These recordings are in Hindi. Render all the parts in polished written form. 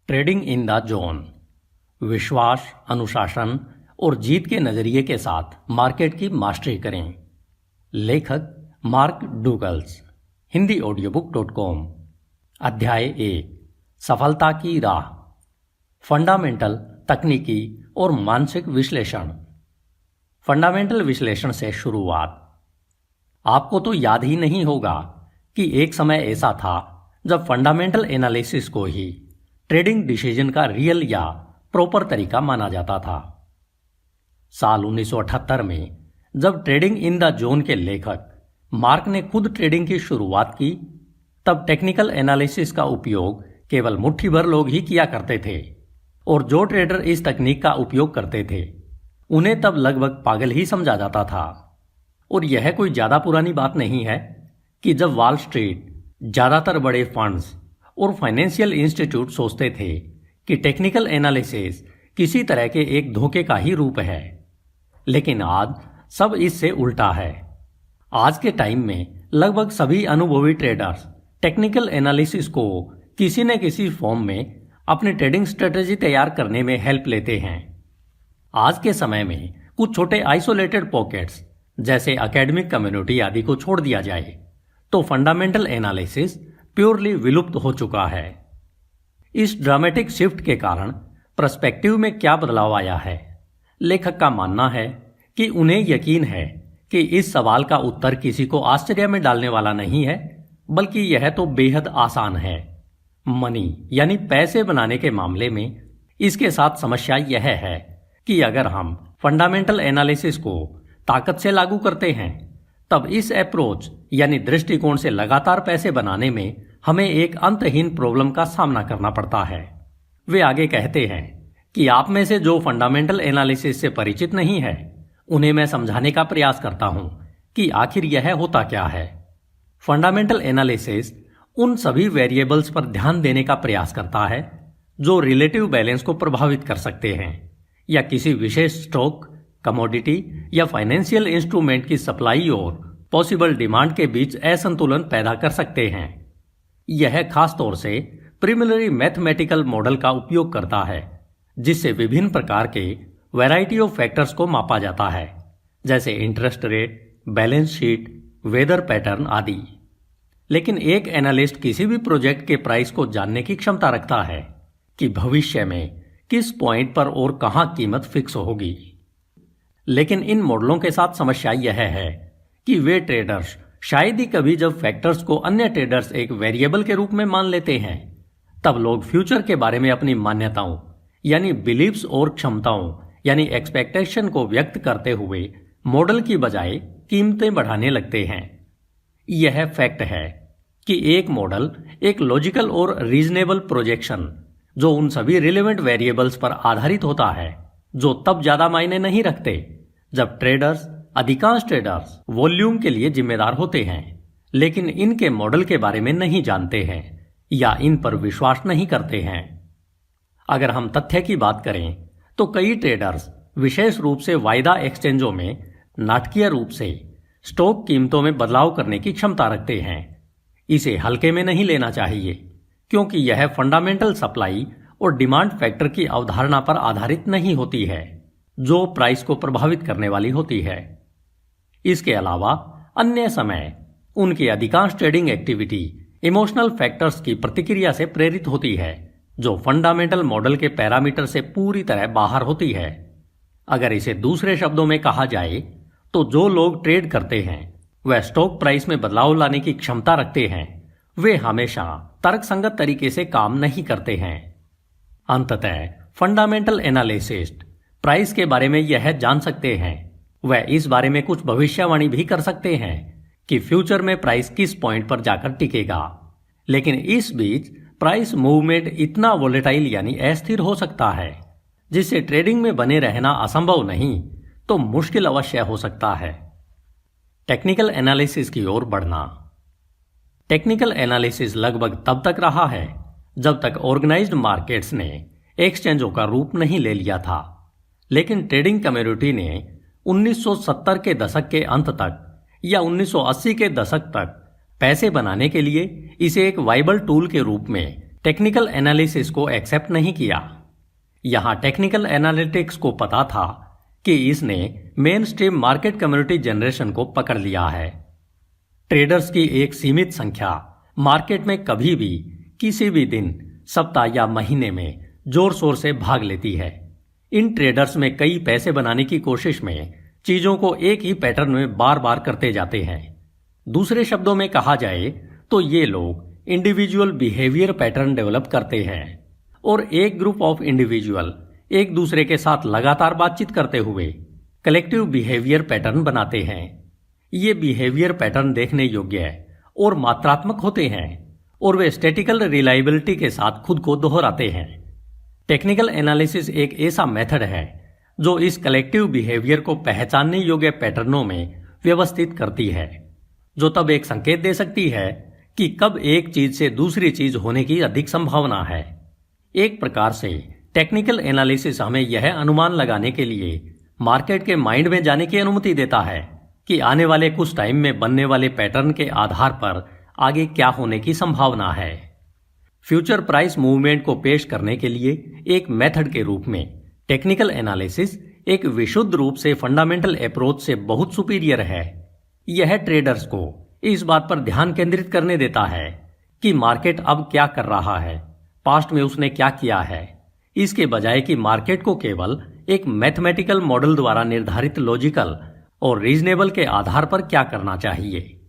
Trading in the zone. विश्वास, अनुशासन और जीत के नजरिए के साथ मार्केट की मास्टरी करें। लेखक मार्क डूगल्स, hindiaudiobook.com। अध्याय 1, सफलता की राह। फंडामेंटल, तकनीकी और मानसिक विश्लेषण। फंडामेंटल विश्लेषण से शुरुआत। आपको तो याद ही नहीं होगा कि एक समय ऐसा था जब फंडामेंटल एनालिसिस को ही ट्रेडिंग डिसीजन का रियल या प्रॉपर तरीका माना जाता था। साल 1978 में जब ट्रेडिंग इन द जोन के लेखक मार्क ने खुद ट्रेडिंग की शुरुआत की, तब टेक्निकल एनालिसिस का उपयोग केवल मुट्ठी भर लोग ही किया करते थे, और जो ट्रेडर इस तकनीक का उपयोग करते थे उन्हें तब लगभग पागल ही समझा जाता था। और यह कोई ज्यादा पुरानी बात नहीं है कि जब वॉल स्ट्रीट, ज्यादातर बड़े फंड्स और फाइनेंशियल इंस्टीट्यूट सोचते थे कि टेक्निकल एनालिसिस किसी तरह के एक धोखे का ही रूप है, लेकिन आज सब इससे उल्टा है। आज के टाइम में लगभग सभी अनुभवी ट्रेडर्स टेक्निकल एनालिसिस को किसी न किसी फॉर्म में अपनी ट्रेडिंग स्ट्रेटेजी तैयार करने में हेल्प लेते हैं। आज के समय में कुछ छोटे आइसोलेटेड पॉकेट्स जैसे एकेडमिक कम्युनिटी आदि को छोड़ दिया जाए तो फंडामेंटल एनालिसिस प्योरली विलुप्त हो चुका है। इस ड्रामेटिक शिफ्ट के कारण पर्सपेक्टिव में क्या बदलाव आया है? लेखक का मानना है कि उन्हें यकीन है कि इस सवाल का उत्तर किसी को आश्चर्य में डालने वाला नहीं है, बल्कि यह तो बेहद आसान है। मनी यानी पैसे बनाने के मामले में इसके साथ समस्या यह है कि अगर हम फंडामेंटल एनालिसिस को ताकत से लागू करते हैं, तब इस अप्रोच यानी दृष्टिकोण से लगातार पैसे बनाने में हमें एक अंतहीन प्रॉब्लम का सामना करना पड़ता है। वे आगे कहते हैं कि आप में से जो फंडामेंटल एनालिसिस से परिचित नहीं है, उन्हें मैं समझाने का प्रयास करता हूं कि आखिर यह होता क्या है। फंडामेंटल एनालिसिस उन सभी वेरिएबल्स पर ध्यान देने का प्रयास करता है जो रिलेटिव बैलेंस को प्रभावित कर सकते हैं या किसी विशेष स्टॉक, कमोडिटी या फाइनेंशियल इंस्ट्रूमेंट की सप्लाई और पॉसिबल डिमांड के बीच असंतुलन पैदा कर सकते हैं। यह खास तौर से प्रिलिमिनरी मैथमेटिकल मॉडल का उपयोग करता है, जिससे विभिन्न प्रकार के वैरायटी ऑफ फैक्टर्स को मापा जाता है, जैसे interest rate, balance sheet, weather pattern आदि। लेकिन एक एनालिस्ट किसी भी प्रोजेक्ट के प्राइस को जानने की क्षमता रखता है कि भविष्य में किस पॉइंट पर और कहां कीमत फिक्स होगी। लेकिन इन मॉडलों के साथ समस्या यह है कि वे ट्रेडर्स शायद ही कभी, जब फैक्टर्स को अन्य ट्रेडर्स एक वेरिएबल के रूप में मान लेते हैं, तब लोग फ्यूचर के बारे में अपनी मान्यताओं यानी बिलीव्स और क्षमताओं यानी एक्सपेक्टेशन को व्यक्त करते हुए मॉडल की बजाय कीमतें बढ़ाने लगते हैं। यह फैक्ट है कि एक मॉडल एक लॉजिकल और रीजनेबल प्रोजेक्शन जो उन सभी रिलेवेंट वेरिएबल्स पर आधारित होता है, जो तब ज्यादा मायने नहीं रखते जब अधिकांश ट्रेडर्स वॉल्यूम के लिए जिम्मेदार होते हैं, लेकिन इनके मॉडल के बारे में नहीं जानते हैं या इन पर विश्वास नहीं करते हैं। अगर हम तथ्य की बात करें तो कई ट्रेडर्स विशेष रूप से वायदा एक्सचेंजों में नाटकीय रूप से स्टॉक कीमतों में बदलाव करने की क्षमता रखते हैं। इसे हल्के में नहीं लेना चाहिए, क्योंकि यह फंडामेंटल सप्लाई और डिमांड फैक्टर की अवधारणा पर आधारित नहीं होती है, जो प्राइस को प्रभावित करने वाली होती है। इसके अलावा अन्य समय उनकी अधिकांश ट्रेडिंग एक्टिविटी इमोशनल फैक्टर्स की प्रतिक्रिया से प्रेरित होती है, जो फंडामेंटल मॉडल के पैरामीटर से पूरी तरह बाहर होती है। अगर इसे दूसरे शब्दों में कहा जाए तो जो लोग ट्रेड करते हैं वह स्टॉक प्राइस में बदलाव लाने की क्षमता रखते हैं, वे हमेशा तर्कसंगत तरीके से काम नहीं करते हैं। अंततः फंडामेंटल एनालिसिस्ट प्राइस के बारे में यह जान सकते हैं, वह इस बारे में कुछ भविष्यवाणी भी कर सकते हैं कि फ्यूचर में प्राइस किस पॉइंट पर जाकर टिकेगा। लेकिन इस बीच प्राइस मूवमेंट इतना वोलेटाइल यानी अस्थिर हो सकता है, जिससे ट्रेडिंग में बने रहना असंभव नहीं तो मुश्किल अवश्य हो सकता है। टेक्निकल एनालिसिस की ओर बढ़ना। टेक्निकल एनालिसिस लगभग तब तक रहा है जब तक ऑर्गेनाइज्ड मार्केट्स ने एक्सचेंजों का रूप नहीं ले लिया था, लेकिन ट्रेडिंग कम्युनिटी ने 1970 के दशक के अंत तक या 1980 के दशक तक पैसे बनाने के लिए इसे एक वाइबल टूल के रूप में टेक्निकल एनालिसिस को एक्सेप्ट नहीं किया। यहां टेक्निकल एनालिटिक्स को पता था कि इसने main stream market community generation को पकड़ लिया है। ट्रेडर्स की एक सीमित संख्या मार्केट में कभी भी किसी भी दिन, सप्ताह या महीने में जोर शोर से भाग लेती है। इन ट्रेडर्स में कई पैसे बनाने की कोशिश में चीजों को एक ही पैटर्न में बार बार करते जाते हैं। दूसरे शब्दों में कहा जाए तो ये लोग इंडिविजुअल बिहेवियर पैटर्न डेवलप करते हैं और एक ग्रुप ऑफ इंडिविजुअल एक दूसरे के साथ लगातार बातचीत करते हुए कलेक्टिव बिहेवियर पैटर्न बनाते हैं। ये बिहेवियर पैटर्न देखने योग्य और मात्रात्मक होते हैं और वे स्टैटिकल रिलायबिलिटी के साथ खुद को दोहराते हैं। टेक्निकल एनालिसिस एक ऐसा मेथड है जो इस कलेक्टिव बिहेवियर को पहचानने योग्य पैटर्नों में व्यवस्थित करती है, जो तब एक संकेत दे सकती है कि कब एक चीज से दूसरी चीज होने की अधिक संभावना है। एक प्रकार से टेक्निकल एनालिसिस हमें यह अनुमान लगाने के लिए मार्केट के माइंड में जाने की अनुमति देता है कि आने वाले कुछ टाइम में बनने वाले पैटर्न के आधार पर आगे क्या होने की संभावना है। फ्यूचर प्राइस मूवमेंट को पेश करने के लिए एक मेथड के रूप में टेक्निकल एनालिसिस एक विशुद्ध रूप से फंडामेंटल अप्रोच से बहुत सुपीरियर है। यह ट्रेडर्स को इस बात पर ध्यान केंद्रित करने देता है कि मार्केट अब क्या कर रहा है, पास्ट में उसने क्या किया है, इसके बजाय कि मार्केट को केवल एक मैथमेटिकल मॉडल द्वारा निर्धारित लॉजिकल और रीजनेबल के आधार पर क्या करना चाहिए।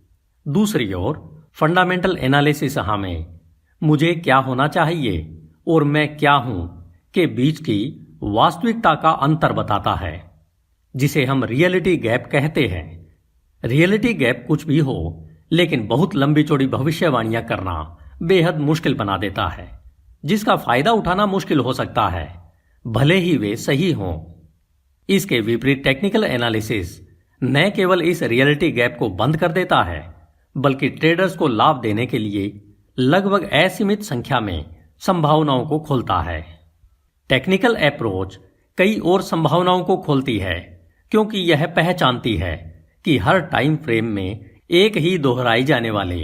दूसरी ओर फंडामेंटल एनालिसिस हमें मुझे क्या होना चाहिए और मैं क्या हूं के बीच की वास्तविकता का अंतर बताता है, जिसे हम रियलिटी गैप कहते हैं। रियलिटी गैप कुछ भी हो, लेकिन बहुत लंबी चौड़ी भविष्यवाणियां करना बेहद मुश्किल बना देता है, जिसका फायदा उठाना मुश्किल हो सकता है, भले ही वे सही हों। इसके विपरीत टेक्निकल एनालिसिस न केवल इस रियलिटी गैप को बंद कर देता है, बल्कि ट्रेडर्स को लाभ देने के लिए लगभग असीमित संख्या में संभावनाओं को खोलता है। टेक्निकल अप्रोच कई और संभावनाओं को खोलती है, क्योंकि यह पहचानती है कि हर टाइम फ्रेम में एक ही दोहराई जाने वाले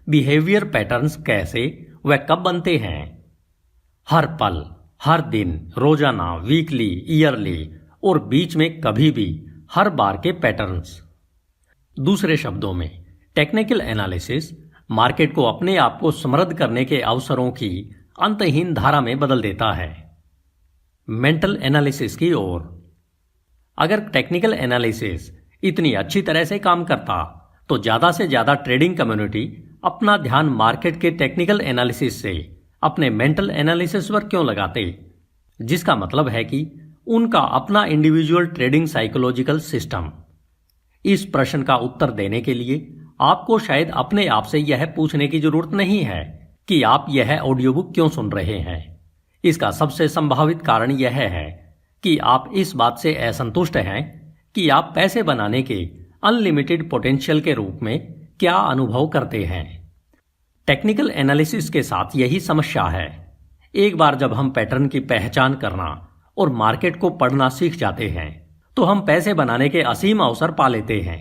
बिहेवियर पैटर्न्स कैसे व कब बनते हैं। हर पल, हर दिन, रोजाना, वीकली, ईयरली और बीच में कभी भी हर बार के पैटर्न्स। दूसरे शब्दों में टेक्निकल एनालिसिस मार्केट को अपने आप को समृद्ध करने के अवसरों की अंतहीन धारा में बदल देता है। मेंटल एनालिसिस की ओर, अगर टेक्निकल एनालिसिस इतनी अच्छी तरह से काम करता तो ज्यादा से ज्यादा ट्रेडिंग कम्युनिटी अपना ध्यान मार्केट के टेक्निकल एनालिसिस से अपने मेंटल एनालिसिस पर क्यों लगाते, जिसका मतलब है कि उनका अपना इंडिविजुअल ट्रेडिंग साइकोलॉजिकल सिस्टम। इस प्रश्न का उत्तर देने के लिए आपको शायद अपने आप से यह पूछने की जरूरत नहीं है कि आप यह ऑडियो बुक क्यों सुन रहे हैं। इसका सबसे संभावित कारण यह है कि आप इस बात से असंतुष्ट हैं कि आप पैसे बनाने के अनलिमिटेड पोटेंशियल के रूप में क्या अनुभव करते हैं। टेक्निकल एनालिसिस के साथ यही समस्या है। एक बार जब हम पैटर्न की पहचान करना और मार्केट को पढ़ना सीख जाते हैं तो हम पैसे बनाने के असीम अवसर पा लेते हैं।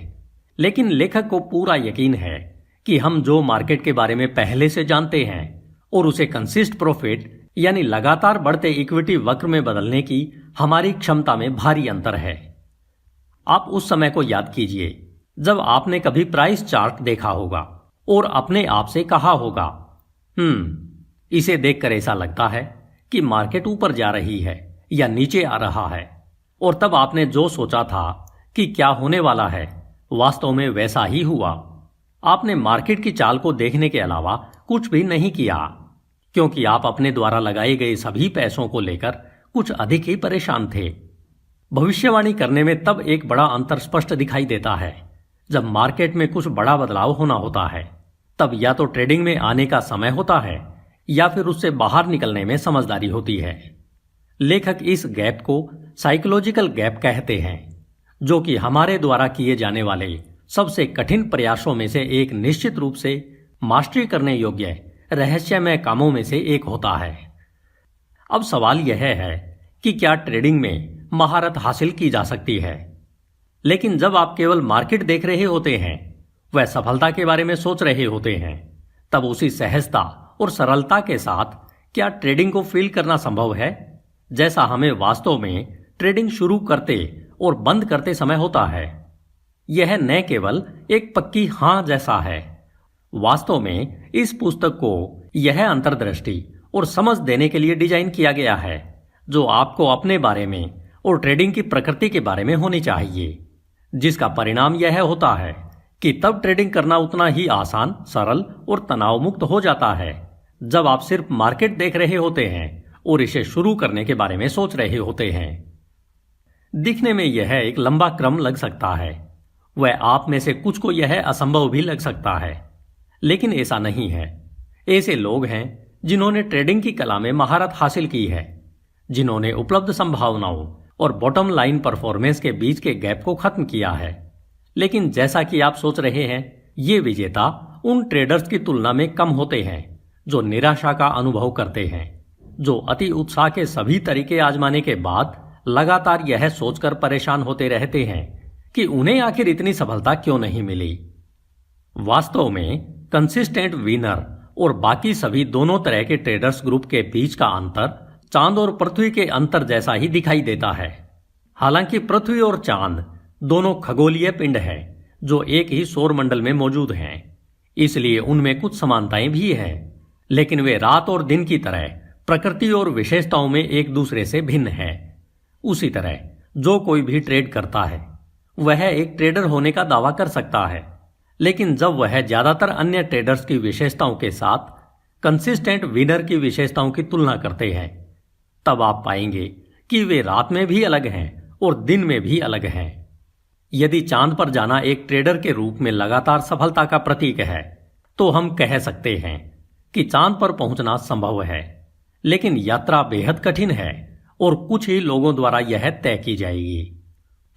लेकिन लेखक को पूरा यकीन है कि हम जो मार्केट के बारे में पहले से जानते हैं और उसे कंसिस्ट प्रॉफिट यानी लगातार बढ़ते इक्विटी वक्र में बदलने की हमारी क्षमता में भारी अंतर है। आप उस समय को याद कीजिए जब आपने कभी प्राइस चार्ट देखा होगा और अपने आप से कहा होगा, इसे देखकर ऐसा लगता है कि मार्केट ऊपर जा रही है या नीचे आ रहा है, और तब आपने जो सोचा था कि क्या होने वाला है वास्तव में वैसा ही हुआ। आपने मार्केट की चाल को देखने के अलावा कुछ भी नहीं किया, क्योंकि आप अपने द्वारा लगाए गए सभी पैसों को लेकर कुछ अधिक ही परेशान थे। भविष्यवाणी करने में तब एक बड़ा अंतर स्पष्ट दिखाई देता है जब मार्केट में कुछ बड़ा बदलाव होना होता है। तब या तो ट्रेडिंग में आने का समय होता है या फिर उससे बाहर निकलने में समझदारी होती है। लेखक इस गैप को साइकोलॉजिकल गैप कहते हैं, जो कि हमारे द्वारा किए जाने वाले सबसे कठिन प्रयासों में से एक निश्चित रूप से मास्टरी करने योग्य रहस्यमय कामों में से एक होता है। अब सवाल यह है कि क्या ट्रेडिंग में महारत हासिल की जा सकती है? लेकिन जब आप केवल मार्केट देख रहे होते हैं, वह सफलता के बारे में सोच रहे होते हैं, तब उसी सहजता और सरलता के साथ क्या ट्रेडिंग को फील करना संभव है जैसा हमें वास्तव में ट्रेडिंग शुरू करते और बंद करते समय होता है? यह न केवल एक पक्की हां जैसा है। वास्तव में इस पुस्तक को यह अंतर्दृष्टि और समझ देने के लिए डिजाइन किया गया है जो आपको अपने बारे में और ट्रेडिंग की प्रकृति के बारे में होनी चाहिए, जिसका परिणाम यह होता है कि तब ट्रेडिंग करना उतना ही आसान, सरल और तनाव मुक्त हो जाता है जब आप सिर्फ मार्केट देख रहे होते हैं और इसे शुरू करने के बारे में सोच रहे होते हैं। दिखने में यह एक लंबा क्रम लग सकता है, वह आप में से कुछ को यह असंभव भी लग सकता है, लेकिन ऐसा नहीं है। ऐसे लोग हैं जिन्होंने ट्रेडिंग की कला में महारत हासिल की है, जिन्होंने उपलब्ध संभावनाओं और बॉटम लाइन परफॉर्मेंस के बीच के गैप को खत्म किया है। लेकिन जैसा कि आप सोच रहे हैं, ये विजेता उन ट्रेडर्स की तुलना में कम होते हैं जो निराशा का अनुभव करते हैं, जो अति उत्साह के सभी तरीके आजमाने के बाद लगातार यह सोचकर परेशान होते रहते हैं कि उन्हें आखिर इतनी सफलता क्यों नहीं मिली। वास्तव में कंसिस्टेंट विनर और बाकी सभी दोनों तरह के ट्रेडर्स ग्रुप के बीच का अंतर चांद और पृथ्वी के अंतर जैसा ही दिखाई देता है। हालांकि पृथ्वी और चांद दोनों खगोलीय पिंड हैं जो एक ही सौर मंडल में मौजूद हैं, इसलिए उनमें कुछ समानताएं भी हैं, लेकिन वे रात और दिन की तरह प्रकृति और विशेषताओं में एक दूसरे से भिन्न हैं। उसी तरह जो कोई भी ट्रेड करता है वह एक ट्रेडर होने का दावा कर सकता है, लेकिन जब वह ज्यादातर अन्य ट्रेडर्स की विशेषताओं के साथ कंसिस्टेंट विनर की विशेषताओं की तुलना करते हैं, तब आप पाएंगे कि वे रात में भी अलग हैं और दिन में भी अलग हैं। यदि चांद पर जाना एक ट्रेडर के रूप में लगातार सफलता का प्रतीक है, तो हम कह सकते हैं कि चांद पर पहुंचना संभव है, लेकिन यात्रा बेहद कठिन है और कुछ ही लोगों द्वारा यह तय की जाएगी।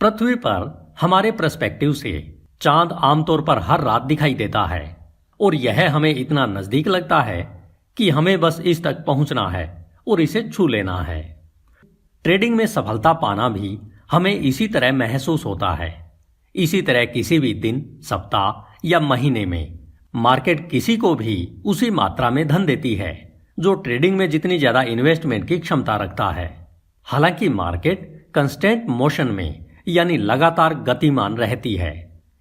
पृथ्वी पर हमारे पर्सपेक्टिव से चांद आमतौर पर हर रात दिखाई देता है और यह हमें इतना नजदीक लगता है कि हमें बस इस तक पहुंचना है और इसे छू लेना है। ट्रेडिंग में सफलता पाना भी हमें इसी तरह महसूस होता है। इसी तरह किसी भी दिन, सप्ताह या महीने में मार्केट किसी को भी उसी मात्रा में धन देती है जो ट्रेडिंग में जितनी ज्यादा इन्वेस्टमेंट की क्षमता रखता है। हालांकि मार्केट कंस्टेंट मोशन में यानी लगातार गतिमान रहती है,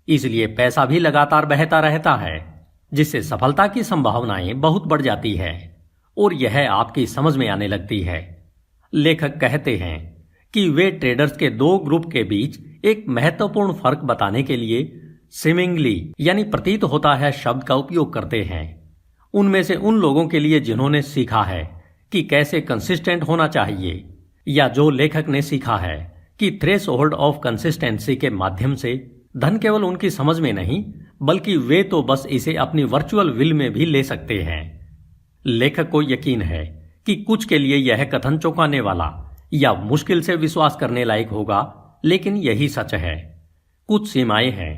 इसलिए पैसा भी लगातार बहता रहता है, जिससे सफलता की संभावनाएं बहुत बढ़ जाती है और यह आपकी समझ में आने लगती है। लेखक कहते हैं कि वे ट्रेडर्स के दो ग्रुप के बीच एक महत्वपूर्ण फर्क बताने के लिए सीमिंगली यानी प्रतीत होता है शब्द का उपयोग करते हैं। उनमें से उन लोगों के लिए जिन्होंने सीखा है कि कैसे कंसिस्टेंट होना चाहिए, या जो लेखक ने सीखा है कि थ्रेशोल्ड ऑफ कंसिस्टेंसी के माध्यम से धन केवल उनकी समझ में नहीं बल्कि वे तो बस इसे अपनी वर्चुअल विल में भी ले सकते हैं। लेखक को यकीन है कि कुछ के लिए यह कथन चौंकाने वाला या मुश्किल से विश्वास करने लायक होगा, लेकिन यही सच है। कुछ सीमाएं हैं,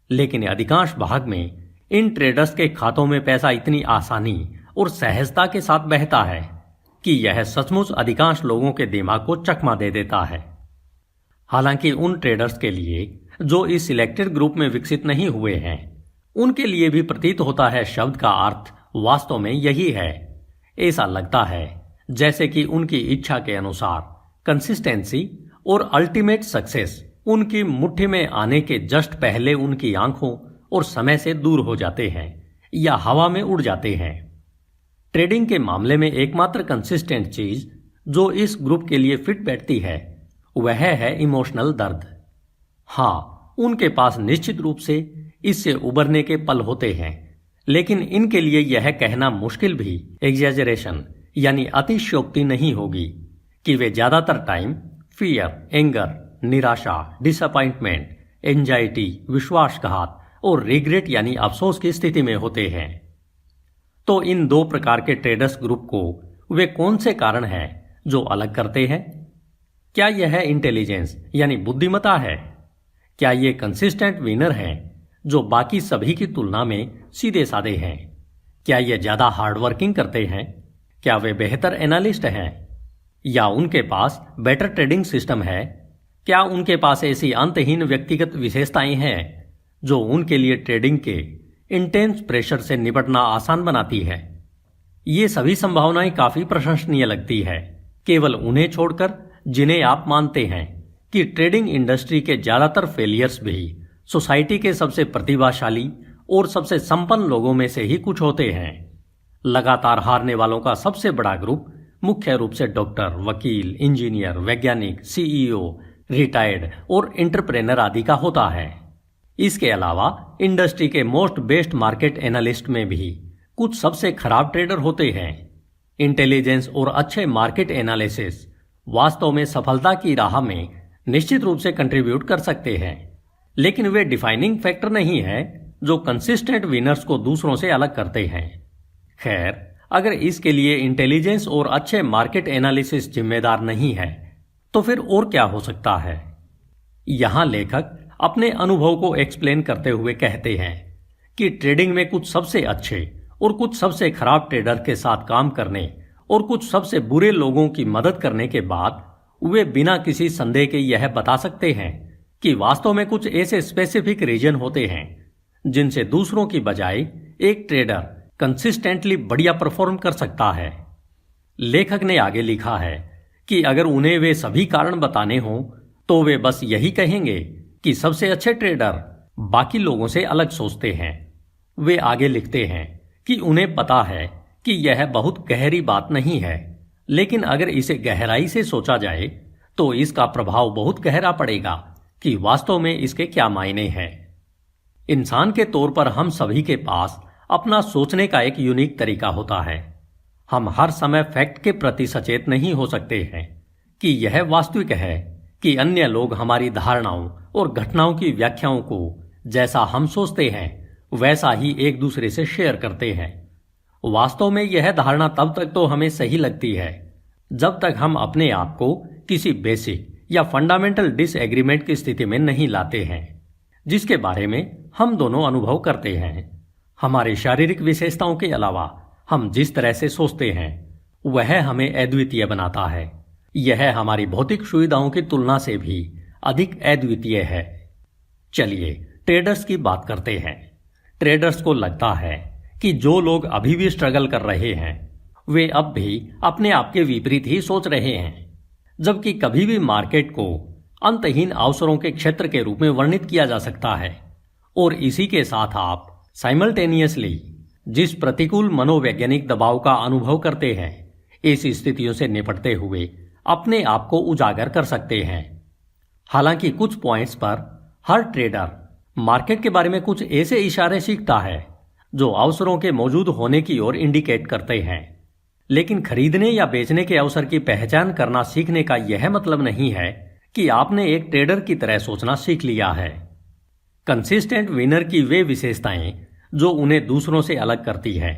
लेकिन अधिकांश भाग में इन ट्रेडर्स के खातों में पैसा इतनी आसानी और सहजता के साथ बहता है कि यह सचमुच अधिकांश लोगों के दिमाग को चकमा दे देता है। हालांकि उन ट्रेडर्स के लिए जो इस सिलेक्टेड ग्रुप में विकसित नहीं हुए हैं, उनके लिए भी प्रतीत होता है शब्द का अर्थ वास्तव में यही है। ऐसा लगता है जैसे कि उनकी इच्छा के अनुसार कंसिस्टेंसी और अल्टीमेट सक्सेस उनकी मुट्ठी में आने के जस्ट पहले उनकी आंखों और समय से दूर हो जाते हैं या हवा में उड़ जाते हैं। ट्रेडिंग के मामले में एकमात्र कंसिस्टेंट चीज जो इस ग्रुप के लिए फिट बैठती है वह है इमोशनल दर्द। हाँ, उनके पास निश्चित रूप से इससे उबरने के पल होते हैं, लेकिन इनके लिए यह कहना मुश्किल भी एग्जैजरेशन यानी अतिशयोक्ति नहीं होगी कि वे ज्यादातर टाइम फियर, एंगर, निराशा, डिसअपॉइंटमेंट, एंजाइटी, विश्वासघात और रिग्रेट यानी अफसोस की स्थिति में होते हैं। तो इन दो प्रकार के ट्रेडर्स ग्रुप को वे कौन से कारण हैं जो अलग करते हैं? क्या यह इंटेलिजेंस यानी बुद्धिमत्ता है? क्या ये कंसिस्टेंट विनर हैं जो बाकी सभी की तुलना में सीधे साधे हैं? क्या ये ज्यादा हार्डवर्किंग करते हैं? क्या वे बेहतर एनालिस्ट हैं? या उनके पास बेटर ट्रेडिंग सिस्टम है? क्या उनके पास ऐसी अंतहीन व्यक्तिगत विशेषताएं हैं जो उनके लिए ट्रेडिंग के इंटेंस प्रेशर से निपटना आसान बनाती है? ये सभी संभावनाएं काफी प्रशंसनीय लगती है, केवल उन्हें छोड़कर जिन्हें आप मानते हैं कि ट्रेडिंग इंडस्ट्री के ज्यादातर फेलियर्स भी सोसाइटी के सबसे प्रतिभाशाली और सबसे संपन्न लोगों में से ही कुछ होते हैं। लगातार हारने वालों का सबसे बड़ा ग्रुप मुख्य रूप से डॉक्टर, वकील, इंजीनियर, वैज्ञानिक, सीईओ, रिटायर्ड और एंटरप्रेनर आदि का होता है। इसके अलावा इंडस्ट्री के मोस्ट बेस्ट मार्केट एनालिस्ट में भी कुछ सबसे खराब ट्रेडर होते हैं। इंटेलिजेंस और अच्छे मार्केट एनालिसिस वास्तव में सफलता की राह में निश्चित रूप से कंट्रीब्यूट कर सकते हैं, लेकिन वे डिफाइनिंग फैक्टर नहीं है जो कंसिस्टेंट विनर्स को दूसरों से अलग करते हैं। खैर, अगर इसके लिए इंटेलिजेंस और अच्छे मार्केट एनालिसिस जिम्मेदार नहीं है तो फिर और क्या हो सकता है? यहां लेखक अपने अनुभव को एक्सप्लेन करते हुए कहते हैं कि ट्रेडिंग में कुछ सबसे अच्छे और कुछ सबसे खराब ट्रेडर के साथ काम करने और कुछ सबसे बुरे लोगों की मदद करने के बाद वे बिना किसी संदेह के यह बता सकते हैं कि वास्तव में कुछ ऐसे स्पेसिफिक रीजन होते हैं जिनसे दूसरों की बजाय एक ट्रेडर कंसिस्टेंटली बढ़िया परफॉर्म कर सकता है। लेखक ने आगे लिखा है कि अगर उन्हें वे सभी कारण बताने हों तो वे बस यही कहेंगे कि सबसे अच्छे ट्रेडर बाकी लोगों से अलग सोचते हैं। वे आगे लिखते हैं कि उन्हें पता है कि यह बहुत गहरी बात नहीं है, लेकिन अगर इसे गहराई से सोचा जाए तो इसका प्रभाव बहुत गहरा पड़ेगा कि वास्तव में इसके क्या मायने हैं। इंसान के तौर पर हम सभी के पास अपना सोचने का एक यूनिक तरीका होता है। हम हर समय फैक्ट के प्रति सचेत नहीं हो सकते हैं कि यह वास्तविक है कि अन्य लोग हमारी धारणाओं और घटनाओं की व्याख्याओं को जैसा हम सोचते हैं वैसा ही एक दूसरे से शेयर करते हैं। वास्तव में यह धारणा तब तक तो हमें सही लगती है जब तक हम अपने आप को किसी बेसिक या फंडामेंटल डिसएग्रीमेंट की स्थिति में नहीं लाते हैं जिसके बारे में हम दोनों अनुभव करते हैं। हमारे शारीरिक विशेषताओं के अलावा हम जिस तरह से सोचते हैं वह हमें अद्वितीय बनाता है। यह हमारी भौतिक सुविधाओं की तुलना से भी अधिक अद्वितीय है। चलिए ट्रेडर्स की बात करते हैं। ट्रेडर्स को लगता है कि जो लोग अभी भी स्ट्रगल कर रहे हैं वे अब भी अपने आप के विपरीत ही सोच रहे हैं, जबकि कभी भी मार्केट को अंतहीन अवसरों के क्षेत्र के रूप में वर्णित किया जा सकता है। और इसी के साथ आप साइमल्टेनियसली जिस प्रतिकूल मनोवैज्ञानिक दबाव का अनुभव करते हैं, इस स्थितियों से निपटते हुए अपने आप को उजागर कर सकते हैं। हालांकि कुछ पॉइंट्स पर हर ट्रेडर मार्केट के बारे में कुछ ऐसे इशारे सीखता है जो अवसरों के मौजूद होने की ओर इंडिकेट करते हैं, लेकिन खरीदने या बेचने के अवसर की पहचान करना सीखने का यह मतलब नहीं है कि आपने एक ट्रेडर की तरह सोचना सीख लिया है। कंसिस्टेंट विनर की वे विशेषताएं जो उन्हें दूसरों से अलग करती हैं,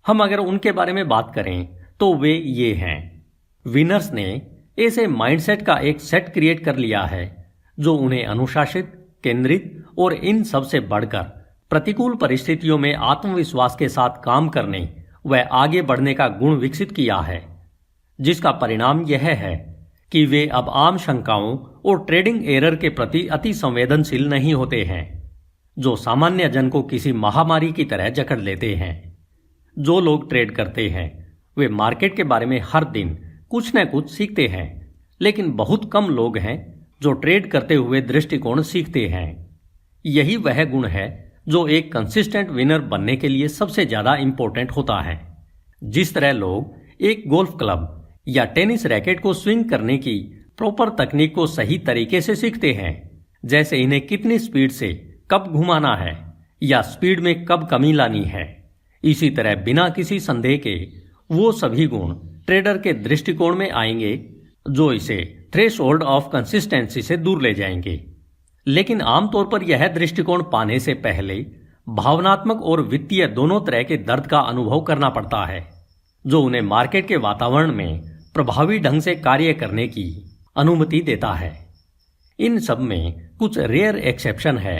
हम अगर उनके बारे में बात करें तो वे ये हैं। विनर्स ने ऐसे माइंडसेट का एक सेट क्रिएट कर लिया है जो उन्हें अनुशासित, केंद्रित और इन सब से बढ़कर प्रतिकूल परिस्थितियों में आत्मविश्वास के साथ काम करने व आगे बढ़ने का गुण विकसित किया है, जिसका परिणाम यह है कि वे अब आम शंकाओं और ट्रेडिंग एरर के प्रति अति संवेदनशील नहीं होते हैं जो सामान्य जन को किसी महामारी की तरह जकड़ लेते हैं। जो लोग ट्रेड करते हैं वे मार्केट के बारे में हर दिन कुछ न कुछ सीखते हैं, लेकिन बहुत कम लोग हैं जो ट्रेड करते हुए दृष्टिकोण सीखते हैं। यही वह गुण है जो एक कंसिस्टेंट विनर बनने के लिए सबसे ज्यादा इंपॉर्टेंट होता है। जिस तरह लोग एक गोल्फ क्लब या टेनिस रैकेट को स्विंग करने की प्रॉपर तकनीक को सही तरीके से सीखते हैं, जैसे इन्हें कितनी स्पीड से कब घुमाना है या स्पीड में कब कमी लानी है, इसी तरह बिना किसी संदेह के वो सभी गुण ट्रेडर के दृष्टिकोण में आएंगे जो इसे थ्रेशोल्ड ऑफ कंसिस्टेंसी से दूर ले जाएंगे। लेकिन आमतौर पर यह दृष्टिकोण पाने से पहले भावनात्मक और वित्तीय दोनों तरह के दर्द का अनुभव करना पड़ता है जो उन्हें मार्केट के वातावरण में प्रभावी ढंग से कार्य करने की अनुमति देता है। इन सब में कुछ रेयर एक्सेप्शन है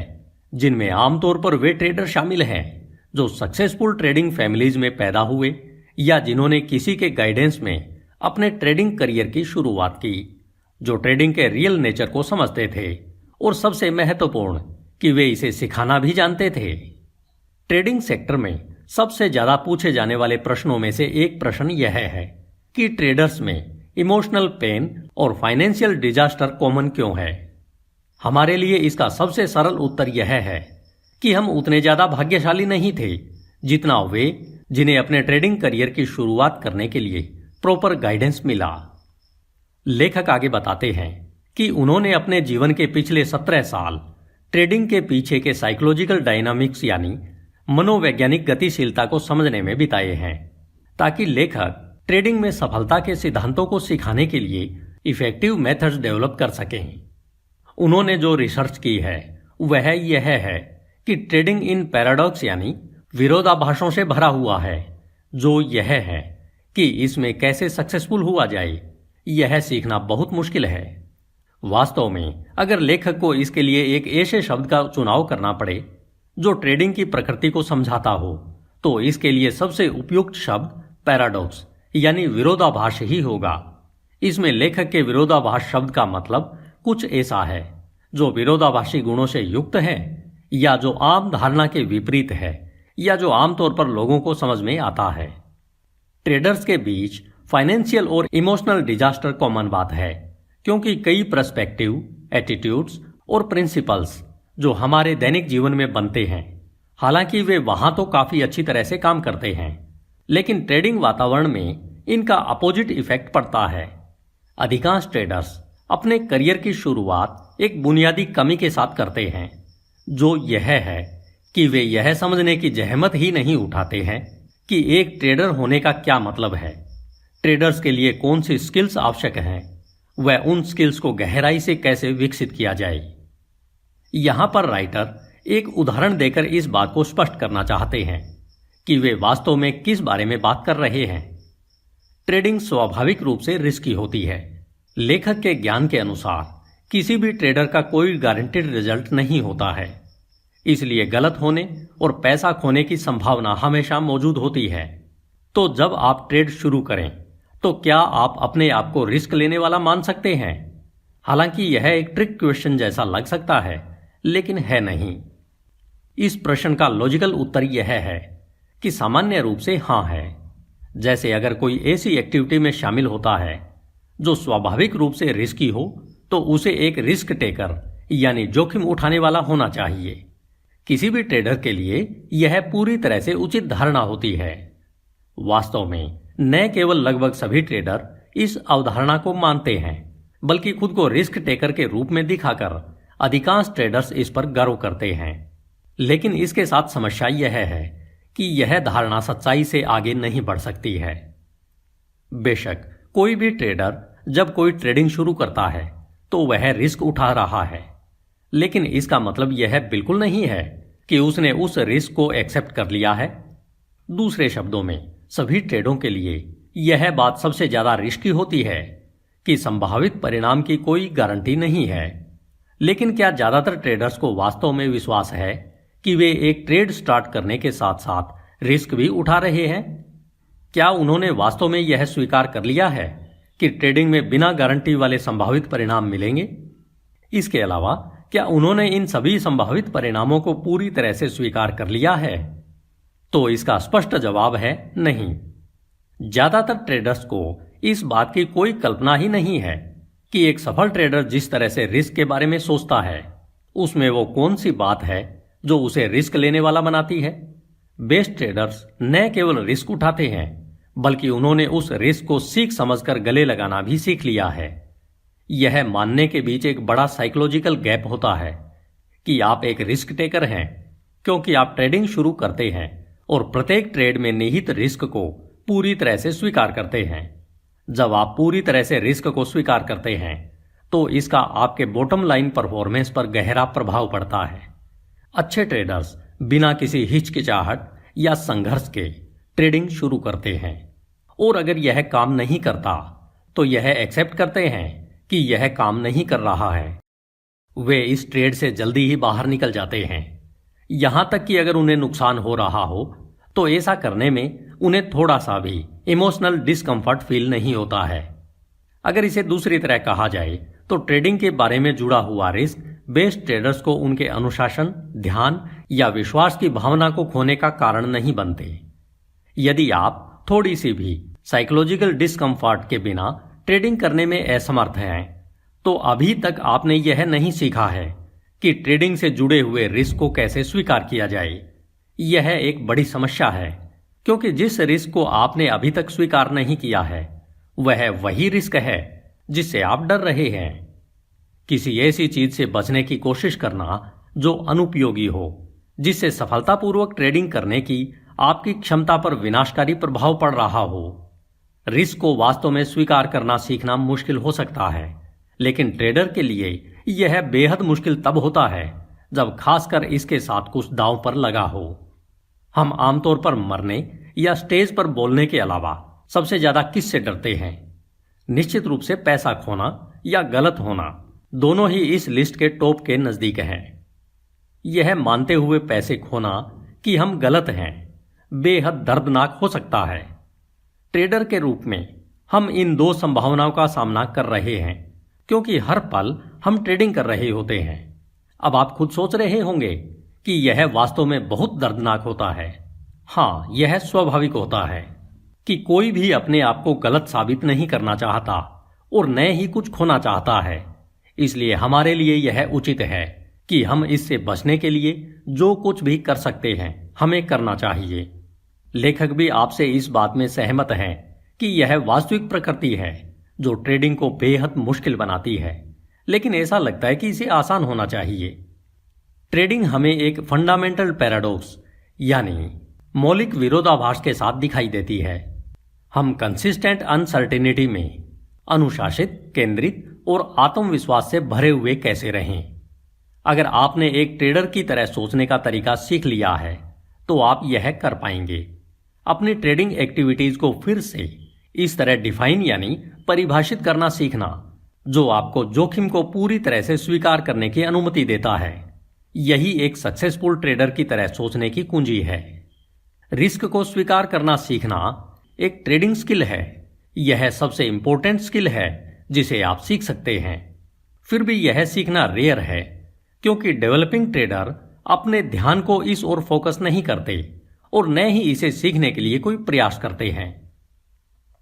जिनमें आमतौर पर वे ट्रेडर शामिल हैं जो सक्सेसफुल ट्रेडिंग फैमिलीज में पैदा हुए या जिन्होंने किसी के गाइडेंस में अपने ट्रेडिंग करियर की शुरुआत की, जो ट्रेडिंग के रियल नेचर को समझते थे और सबसे महत्वपूर्ण कि वे इसे सिखाना भी जानते थे। ट्रेडिंग सेक्टर में सबसे ज्यादा पूछे जाने वाले प्रश्नों में से एक प्रश्न यह है कि ट्रेडर्स में इमोशनल पेन और फाइनेंशियल डिजास्टर कॉमन क्यों है। हमारे लिए इसका सबसे सरल उत्तर यह है कि हम उतने ज्यादा भाग्यशाली नहीं थे जितना वे जिन्हें अपने ट्रेडिंग करियर की शुरुआत करने के लिए प्रॉपर गाइडेंस मिला। लेखक आगे बताते हैं कि उन्होंने अपने जीवन के पिछले 17 साल ट्रेडिंग के पीछे के साइकोलॉजिकल डायनामिक्स यानी मनोवैज्ञानिक गतिशीलता को समझने में बिताए हैं, ताकि लेखक ट्रेडिंग में सफलता के सिद्धांतों को सिखाने के लिए इफेक्टिव मेथड्स डेवलप कर सकें। उन्होंने जो रिसर्च की है वह यह है कि ट्रेडिंग इन पैराडॉक्स यानी विरोधाभासों से भरा हुआ है, जो यह है कि इसमें कैसे सक्सेसफुल हुआ जाए यह सीखना बहुत मुश्किल है। वास्तव में अगर लेखक को इसके लिए एक ऐसे शब्द का चुनाव करना पड़े जो ट्रेडिंग की प्रकृति को समझाता हो, तो इसके लिए सबसे उपयुक्त शब्द पैराडॉक्स यानी विरोधाभास ही होगा। इसमें लेखक के विरोधाभास शब्द का मतलब कुछ ऐसा है जो विरोधाभासी गुणों से युक्त है, या जो आम धारणा के विपरीत है, या जो आमतौर पर लोगों को समझ में आता है। ट्रेडर्स के बीच फाइनेंशियल और इमोशनल डिजास्टर कॉमन बात है, क्योंकि कई पर्सपेक्टिव, एटीट्यूड्स और प्रिंसिपल्स जो हमारे दैनिक जीवन में बनते हैं, हालांकि वे वहां तो काफी अच्छी तरह से काम करते हैं, लेकिन ट्रेडिंग वातावरण में इनका अपोजिट इफेक्ट पड़ता है। अधिकांश ट्रेडर्स अपने करियर की शुरुआत एक बुनियादी कमी के साथ करते हैं, जो यह है कि वे यह समझने की जहमत ही नहीं उठाते हैं कि एक ट्रेडर होने का क्या मतलब है, ट्रेडर्स के लिए कौन सी स्किल्स आवश्यक हैं, वह उन स्किल्स को गहराई से कैसे विकसित किया जाए। यहां पर राइटर एक उदाहरण देकर इस बात को स्पष्ट करना चाहते हैं कि वे वास्तव में किस बारे में बात कर रहे हैं। ट्रेडिंग स्वाभाविक रूप से रिस्की होती है। लेखक के ज्ञान के अनुसार किसी भी ट्रेडर का कोई गारंटेड रिजल्ट नहीं होता है, इसलिए गलत होने और पैसा खोने की संभावना हमेशा मौजूद होती है। तो जब आप ट्रेड शुरू करें तो क्या आप अपने आप को रिस्क लेने वाला मान सकते हैं? हालांकि यह एक ट्रिक क्वेश्चन जैसा लग सकता है, लेकिन है नहीं। इस प्रश्न का लॉजिकल उत्तर यह है कि सामान्य रूप से हाँ है। जैसे अगर कोई ऐसी एक्टिविटी में शामिल होता है जो स्वाभाविक रूप से रिस्की हो, तो उसे एक रिस्क टेकर यानी जोखिम उठाने वाला होना चाहिए। किसी भी ट्रेडर के लिए यह पूरी तरह से उचित धारणा होती है। वास्तव में न केवल लगभग सभी ट्रेडर इस अवधारणा को मानते हैं, बल्कि खुद को रिस्क टेकर के रूप में दिखाकर अधिकांश ट्रेडर्स इस पर गर्व करते हैं। लेकिन इसके साथ समस्या यह है कि यह धारणा सच्चाई से आगे नहीं बढ़ सकती है। बेशक कोई भी ट्रेडर जब कोई ट्रेडिंग शुरू करता है तो वह रिस्क उठा रहा है, लेकिन इसका मतलब यह बिल्कुल नहीं है कि उसने उस रिस्क को एक्सेप्ट कर लिया है। दूसरे शब्दों में, सभी ट्रेडों के लिए यह बात सबसे ज्यादा रिस्की होती है कि संभावित परिणाम की कोई गारंटी नहीं है। लेकिन क्या ज्यादातर ट्रेडर्स को वास्तव में विश्वास है कि वे एक ट्रेड स्टार्ट करने के साथ साथ रिस्क भी उठा रहे हैं? क्या उन्होंने वास्तव में यह स्वीकार कर लिया है कि ट्रेडिंग में बिना गारंटी वाले संभावित परिणाम मिलेंगे? इसके अलावा क्या उन्होंने इन सभी संभावित परिणामों को पूरी तरह से स्वीकार कर लिया है? तो इसका स्पष्ट जवाब है नहीं। ज्यादातर ट्रेडर्स को इस बात की कोई कल्पना ही नहीं है कि एक सफल ट्रेडर जिस तरह से रिस्क के बारे में सोचता है, उसमें वो कौन सी बात है जो उसे रिस्क लेने वाला बनाती है। बेस्ट ट्रेडर्स न केवल रिस्क उठाते हैं, बल्कि उन्होंने उस रिस्क को सीख समझकर गले लगाना भी सीख लिया है। यह मानने के बीच एक बड़ा साइकोलॉजिकल गैप होता है कि आप एक रिस्क टेकर हैं, क्योंकि आप ट्रेडिंग शुरू करते हैं और प्रत्येक ट्रेड में निहित रिस्क को पूरी तरह से स्वीकार करते हैं। जब आप पूरी तरह से रिस्क को स्वीकार करते हैं, तो इसका आपके बॉटम लाइन परफॉर्मेंस पर गहरा प्रभाव पड़ता है। अच्छे ट्रेडर्स बिना किसी हिचकिचाहट या संघर्ष के ट्रेडिंग शुरू करते हैं, और अगर यह काम नहीं करता तो यह एक्सेप्ट करते हैं कि यह काम नहीं कर रहा है। वे इस ट्रेड से जल्दी ही बाहर निकल जाते हैं। यहां तक कि अगर उन्हें नुकसान हो रहा हो तो ऐसा करने में उन्हें थोड़ा सा भी इमोशनल डिस्कंफर्ट फील नहीं होता है। अगर इसे दूसरी तरह कहा जाए तो ट्रेडिंग के बारे में जुड़ा हुआ रिस्क बेस्ट ट्रेडर्स को उनके अनुशासन, ध्यान या विश्वास की भावना को खोने का कारण नहीं बनते। यदि आप थोड़ी सी भी साइकोलॉजिकल डिस्कम्फर्ट के बिना ट्रेडिंग करने में असमर्थ हैं, तो अभी तक आपने यह नहीं सीखा है कि ट्रेडिंग से जुड़े हुए रिस्क को कैसे स्वीकार किया जाए। यह एक बड़ी समस्या है, क्योंकि जिस रिस्क को आपने अभी तक स्वीकार नहीं किया है वह वही रिस्क है जिससे आप डर रहे हैं। किसी ऐसी चीज से बचने की कोशिश करना जो अनुपयोगी हो, जिससे सफलतापूर्वक ट्रेडिंग करने की आपकी क्षमता पर विनाशकारी प्रभाव पड़ रहा हो। रिस्क को वास्तव में स्वीकार करना सीखना मुश्किल हो सकता है, लेकिन ट्रेडर के लिए यह बेहद मुश्किल तब होता है जब खासकर इसके साथ कुछ दांव पर लगा हो। हम आमतौर पर मरने या स्टेज पर बोलने के अलावा सबसे ज्यादा किससे डरते हैं? निश्चित रूप से पैसा खोना या गलत होना दोनों ही इस लिस्ट के टॉप के नजदीक हैं। यह मानते हुए पैसे खोना कि हम गलत हैं बेहद दर्दनाक हो सकता है। ट्रेडर के रूप में हम इन दो संभावनाओं का सामना कर रहे हैं, क्योंकि हर पल हम ट्रेडिंग कर रहे होते हैं। अब आप खुद सोच रहे होंगे कि यह वास्तव में बहुत दर्दनाक होता है। हाँ, यह स्वाभाविक होता है कि कोई भी अपने आप को गलत साबित नहीं करना चाहता और न ही कुछ खोना चाहता है। इसलिए हमारे लिए यह उचित है कि हम इससे बचने के लिए जो कुछ भी कर सकते हैं हमें करना चाहिए। लेखक भी आपसे इस बात में सहमत हैं कि यह वास्तविक प्रकृति है जो ट्रेडिंग को बेहद मुश्किल बनाती है, लेकिन ऐसा लगता है कि इसे आसान होना चाहिए। ट्रेडिंग हमें एक फंडामेंटल पैराडॉक्स यानी मौलिक विरोधाभास के साथ दिखाई देती है। हम कंसिस्टेंट अनसर्टेनिटी में अनुशासित, केंद्रित और आत्मविश्वास से भरे हुए कैसे रहें। अगर आपने एक ट्रेडर की तरह सोचने का तरीका सीख लिया है तो आप यह कर पाएंगे। अपनी ट्रेडिंग एक्टिविटीज को फिर से इस तरह डिफाइन यानी परिभाषित करना सीखना जो आपको जोखिम को पूरी तरह से स्वीकार करने की अनुमति देता है। यही एक सक्सेसफुल ट्रेडर की तरह सोचने की कुंजी है। रिस्क को स्वीकार करना सीखना एक ट्रेडिंग स्किल है। यह सबसे इंपॉर्टेंट स्किल है जिसे आप सीख सकते हैं। फिर भी यह सीखना रेयर है, क्योंकि डेवलपिंग ट्रेडर अपने ध्यान को इस ओर फोकस नहीं करते और न ही इसे सीखने के लिए कोई प्रयास करते हैं।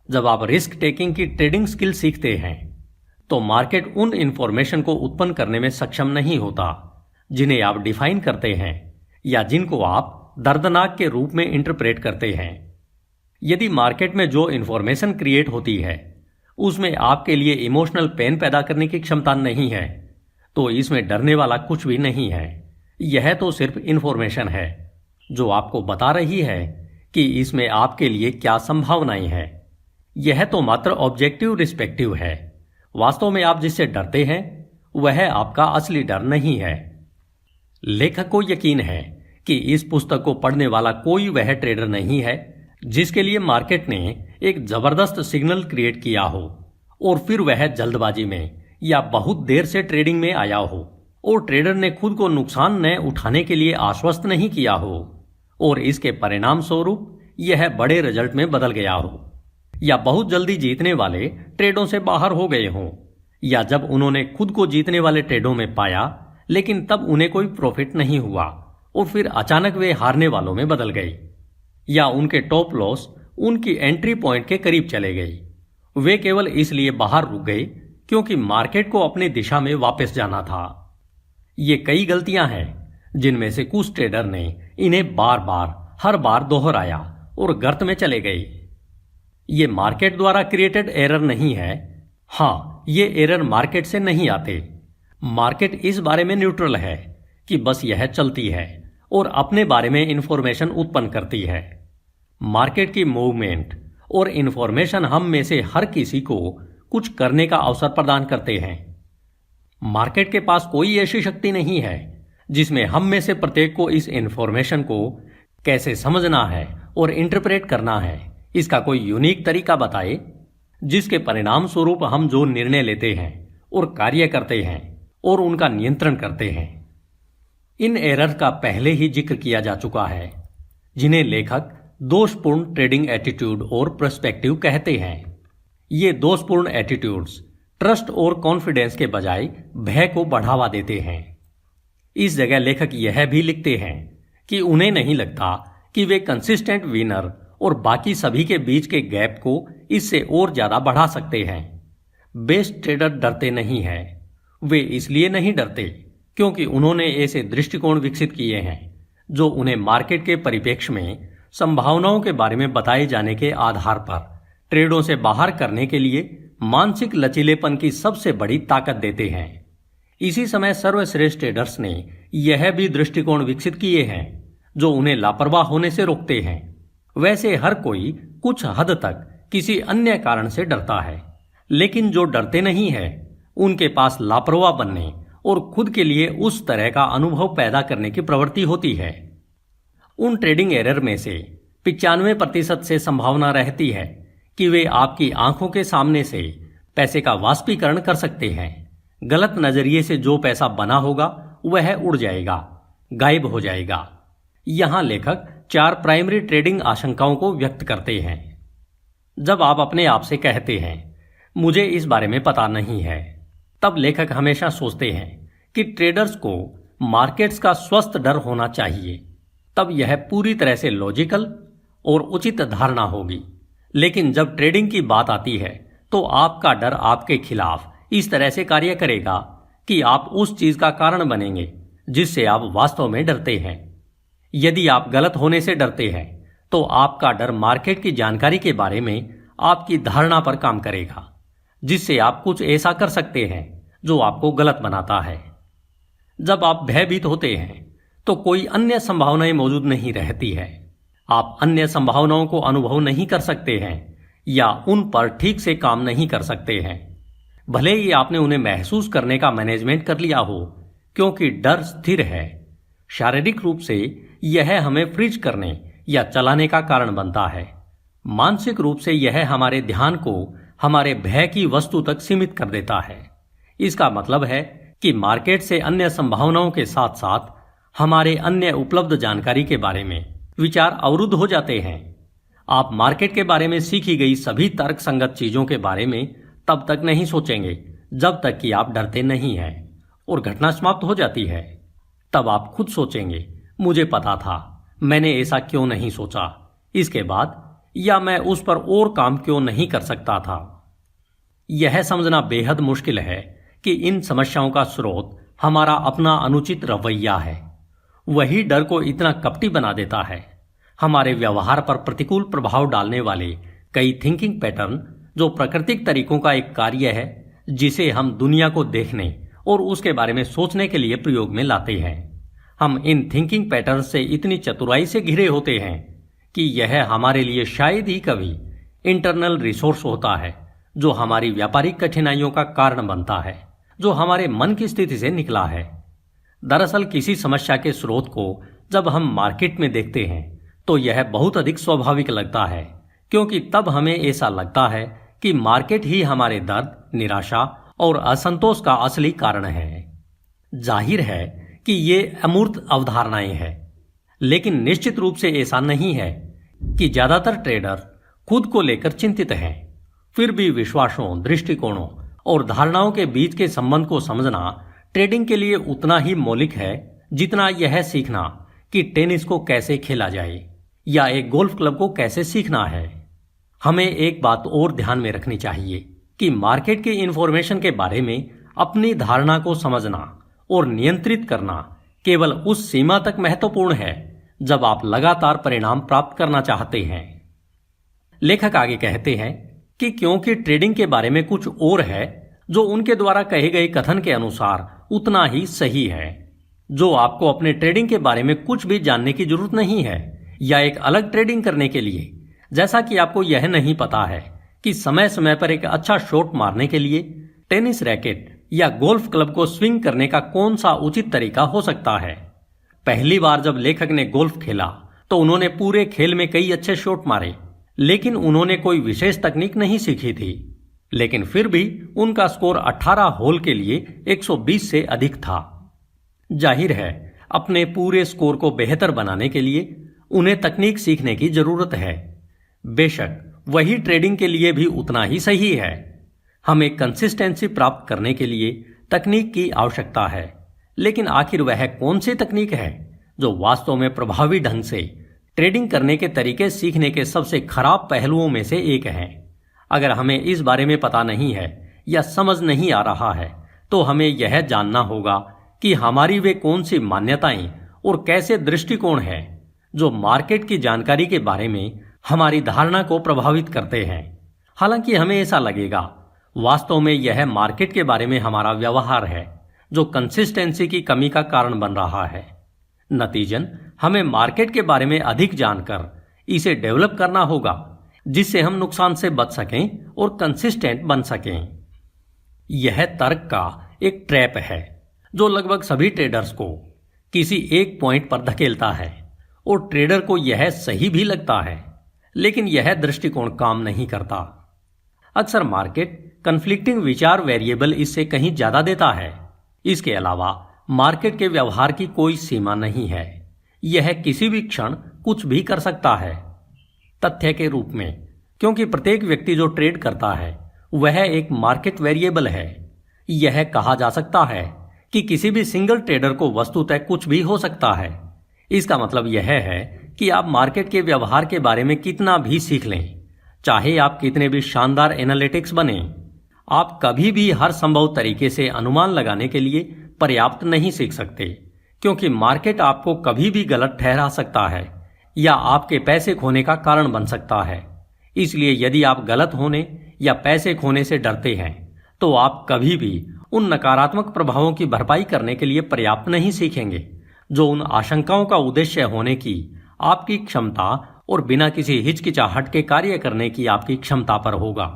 जब आप रिस्क टेकिंग की ट्रेडिंग स्किल सीखते हैं तो मार्केट उन इंफॉर्मेशन को उत्पन्न करने में सक्षम नहीं होता जिन्हें आप डिफाइन करते हैं या जिनको आप दर्दनाक के रूप में इंटरप्रेट करते हैं। यदि मार्केट में जो इंफॉर्मेशन क्रिएट होती है उसमें आपके लिए इमोशनल पेन पैदा करने की क्षमता नहीं है, तो इसमें डरने वाला कुछ भी नहीं है। यह तो सिर्फ इंफॉर्मेशन है जो आपको बता रही है कि इसमें आपके लिए क्या संभावनाएं हैं। यह तो मात्र ऑब्जेक्टिव रिस्पेक्टिव है। वास्तव में आप जिससे डरते हैं वह आपका असली डर नहीं है। लेखक को यकीन है कि इस पुस्तक को पढ़ने वाला कोई वह ट्रेडर नहीं है जिसके लिए मार्केट ने एक जबरदस्त सिग्नल क्रिएट किया हो और फिर वह जल्दबाजी में या बहुत देर से ट्रेडिंग में आया हो और ट्रेडर ने खुद को नुकसान न उठाने के लिए आश्वस्त नहीं किया हो और इसके परिणाम स्वरूप यह बड़े रिजल्ट में बदल गया हो, या बहुत जल्दी जीतने वाले ट्रेडों से बाहर हो गए हों, या जब उन्होंने खुद को जीतने वाले ट्रेडों में पाया लेकिन तब उन्हें कोई प्रॉफिट नहीं हुआ और फिर अचानक वे हारने वालों में बदल गए, या उनके टॉप लॉस उनकी एंट्री पॉइंट के करीब चले गई। वे केवल इसलिए बाहर रुक गए क्योंकि मार्केट को अपनी दिशा में वापस जाना था। ये कई गलतियां हैं जिनमें से कुछ ट्रेडर ने इन्हें बार बार हर बार दोहराया और गर्त में चले गए। ये मार्केट द्वारा क्रिएटेड एरर नहीं है। हाँ, ये एरर मार्केट से नहीं आते। मार्केट इस बारे में न्यूट्रल है कि बस यह चलती है और अपने बारे में इंफॉर्मेशन उत्पन्न करती है। मार्केट की मूवमेंट और इंफॉर्मेशन हम में से हर किसी को कुछ करने का अवसर प्रदान करते हैं। मार्केट के पास कोई ऐसी शक्ति नहीं है जिसमें हम में से प्रत्येक को इस इंफॉर्मेशन को कैसे समझना है और इंटरप्रेट करना है इसका कोई यूनिक तरीका बताए, जिसके परिणाम स्वरूप हम जो निर्णय लेते हैं और कार्य करते हैं और उनका नियंत्रण करते हैं। इन एरर का पहले ही जिक्र किया जा चुका है, जिन्हें लेखक दोषपूर्ण ट्रेडिंग एटीट्यूड और पर्सपेक्टिव कहते हैं। ये दोषपूर्ण एटीट्यूड्स ट्रस्ट और कॉन्फिडेंस के बजाय भय को बढ़ावा देते हैं। इस जगह लेखक यह भी लिखते हैं कि उन्हें नहीं लगता कि वे कंसिस्टेंट विनर और बाकी सभी के बीच के गैप को इससे और ज्यादा बढ़ा सकते हैं। बेस्ट ट्रेडर डरते नहीं हैं। वे इसलिए नहीं डरते क्योंकि उन्होंने ऐसे दृष्टिकोण विकसित किए हैं जो उन्हें मार्केट के परिप्रेक्ष्य में संभावनाओं के बारे में बताए जाने के आधार पर ट्रेडों से बाहर करने के लिए मानसिक लचीलेपन की सबसे बड़ी ताकत देते हैं। इसी समय सर्वश्रेष्ठ ट्रेडर्स ने यह भी दृष्टिकोण विकसित किए हैं जो उन्हें लापरवाह होने से रोकते हैं। वैसे हर कोई कुछ हद तक किसी अन्य कारण से डरता है, लेकिन जो डरते नहीं है उनके पास लापरवाह बनने और खुद के लिए उस तरह का अनुभव पैदा करने की प्रवृत्ति होती है। उन ट्रेडिंग एरर में से 95% से संभावना रहती है कि वे आपकी आंखों के सामने से पैसे का वाष्पीकरण कर सकते हैं। गलत नजरिए से जो पैसा बना होगा वह उड़ जाएगा, गायब हो जाएगा। यहां लेखक 4 प्राइमरी ट्रेडिंग आशंकाओं को व्यक्त करते हैं। जब आप अपने आप से कहते हैं मुझे इस बारे में पता नहीं है, तब लेखक हमेशा सोचते हैं कि ट्रेडर्स को मार्केट्स का स्वस्थ डर होना चाहिए। तब यह पूरी तरह से लॉजिकल और उचित धारणा होगी। लेकिन जब ट्रेडिंग की बात आती है तो आपका डर आपके खिलाफ इस तरह से कार्य करेगा कि आप उस चीज का कारण बनेंगे जिससे आप वास्तव में डरते हैं। यदि आप गलत होने से डरते हैं तो आपका डर मार्केट की जानकारी के बारे में आपकी धारणा पर काम करेगा, जिससे आप कुछ ऐसा कर सकते हैं जो आपको गलत बनाता है। जब आप भयभीत होते हैं तो कोई अन्य संभावनाएं मौजूद नहीं रहती है। आप अन्य संभावनाओं को अनुभव नहीं कर सकते हैं या उन पर ठीक से काम नहीं कर सकते हैं, भले ही आपने उन्हें महसूस करने का मैनेजमेंट कर लिया हो, क्योंकि डर स्थिर है। शारीरिक रूप से यह हमें फ्रीज करने या चलाने का कारण बनता है। मानसिक रूप से यह हमारे ध्यान को हमारे भय की वस्तु तक सीमित कर देता है। इसका मतलब है कि मार्केट से अन्य संभावनाओं के साथ साथ हमारे अन्य उपलब्ध जानकारी के बारे में विचार अवरुद्ध हो जाते हैं। आप मार्केट के बारे में सीखी गई सभी तर्क संगत चीजों के बारे में तब तक नहीं सोचेंगे जब तक कि आप डरते नहीं हैं, और घटना समाप्त हो जाती है। तब आप खुद सोचेंगे मुझे पता था, मैंने ऐसा क्यों नहीं सोचा इसके बाद, या मैं उस पर और काम क्यों नहीं कर सकता था। यह समझना बेहद मुश्किल है कि इन समस्याओं का स्रोत हमारा अपना अनुचित रवैया है। वही डर को इतना कपटी बना देता है। हमारे व्यवहार पर प्रतिकूल प्रभाव डालने वाले कई थिंकिंग पैटर्न, जो प्राकृतिक तरीकों का एक कार्य है जिसे हम दुनिया को देखने और उसके बारे में सोचने के लिए प्रयोग में लाते हैं। हम इन थिंकिंग पैटर्न से इतनी चतुराई से घिरे होते हैं कि यह हमारे लिए शायद ही कभी इंटरनल रिसोर्स होता है जो हमारी व्यापारिक कठिनाइयों का कारण बनता है, जो हमारे मन की स्थिति से निकला है। दरअसल किसी समस्या के स्रोत को जब हम मार्केट में देखते हैं तो यह बहुत अधिक स्वाभाविक लगता है, क्योंकि तब हमें ऐसा लगता है कि मार्केट ही हमारे दर्द, निराशा और असंतोष का असली कारण है। जाहिर है कि ये अमूर्त अवधारणाएं हैं, लेकिन निश्चित रूप से ऐसा नहीं है कि ज्यादातर ट्रेडर खुद को लेकर चिंतित हैं। फिर भी विश्वासों, दृष्टिकोणों और धारणाओं के बीच के संबंध को समझना ट्रेडिंग के लिए उतना ही मौलिक है जितना यह सीखना कि टेनिस को कैसे खेला जाए या एक गोल्फ क्लब को कैसे सीखना है। हमें एक बात और ध्यान में रखनी चाहिए कि मार्केट के इंफॉर्मेशन के बारे में अपनी धारणा को समझना और नियंत्रित करना केवल उस सीमा तक महत्वपूर्ण है जब आप लगातार परिणाम प्राप्त करना चाहते हैं। लेखक आगे कहते हैं कि क्योंकि ट्रेडिंग के बारे में कुछ और है जो उनके द्वारा कहे गए कथन के अनुसार उतना ही सही है, जो आपको अपने ट्रेडिंग के बारे में कुछ भी जानने की जरूरत नहीं है या एक अलग ट्रेडिंग करने के लिए। जैसा कि आपको यह नहीं पता है कि समय समय पर एक अच्छा शॉट मारने के लिए टेनिस रैकेट या गोल्फ क्लब को स्विंग करने का कौन सा उचित तरीका हो सकता है। पहली बार जब लेखक ने गोल्फ खेला तो उन्होंने पूरे खेल में कई अच्छे शॉट मारे, लेकिन उन्होंने कोई विशेष तकनीक नहीं सीखी थी। लेकिन फिर भी उनका स्कोर 18 होल के लिए 120 से अधिक था। जाहिर है अपने पूरे स्कोर को बेहतर बनाने के लिए उन्हें तकनीक सीखने की जरूरत है। बेशक वही ट्रेडिंग के लिए भी उतना ही सही है। हमें कंसिस्टेंसी प्राप्त करने के लिए तकनीक की आवश्यकता है, लेकिन आखिर वह कौन सी तकनीक है जो वास्तव में प्रभावी ढंग से ट्रेडिंग करने के तरीके सीखने के सबसे खराब पहलुओं में से एक है। अगर हमें इस बारे में पता नहीं है या समझ नहीं आ रहा है तो हमें यह जानना होगा कि हमारी वे कौन सी मान्यताएं और कैसे दृष्टिकोण है जो मार्केट की जानकारी के बारे में हमारी धारणा को प्रभावित करते हैं। हालांकि हमें ऐसा लगेगा, वास्तव में यह मार्केट के बारे में हमारा व्यवहार है जो कंसिस्टेंसी की कमी का कारण बन रहा है। नतीजन हमें मार्केट के बारे में अधिक जानकर इसे डेवलप करना होगा जिससे हम नुकसान से बच सकें और कंसिस्टेंट बन सकें। यह तर्क का एक ट्रैप है जो लगभग सभी ट्रेडर्स को किसी एक पॉइंट पर धकेलता है और ट्रेडर को यह सही भी लगता है, लेकिन यह दृष्टिकोण काम नहीं करता। अक्सर मार्केट कन्फ्लिक्टिंग विचार वेरिएबल इससे कहीं ज्यादा देता है। इसके अलावा मार्केट के व्यवहार की कोई सीमा नहीं है, यह किसी भी क्षण कुछ भी कर सकता है। तथ्य के रूप में, क्योंकि प्रत्येक व्यक्ति जो ट्रेड करता है वह एक मार्केट वेरिएबल है, यह कहा जा सकता है कि किसी भी सिंगल ट्रेडर को वस्तुतः कुछ भी हो सकता है। इसका मतलब यह है कि आप मार्केट के व्यवहार के बारे में कितना भी सीख लें, चाहे आप कितने भी शानदार एनालिटिक्स बने, आप कभी भी हर संभव तरीके से अनुमान लगाने के लिए पर्याप्त नहीं सीख सकते, क्योंकि मार्केट आपको कभी भी गलत ठहरा सकता है या आपके पैसे खोने का कारण बन सकता है। इसलिए यदि आप गलत होने या पैसे खोने से डरते हैं तो आप कभी भी उन नकारात्मक प्रभावों की भरपाई करने के लिए पर्याप्त नहीं सीखेंगे जो उन आशंकाओं का उद्देश्य होने की आपकी क्षमता और बिना किसी हिचकिचाहट के कार्य करने की आपकी क्षमता पर होगा।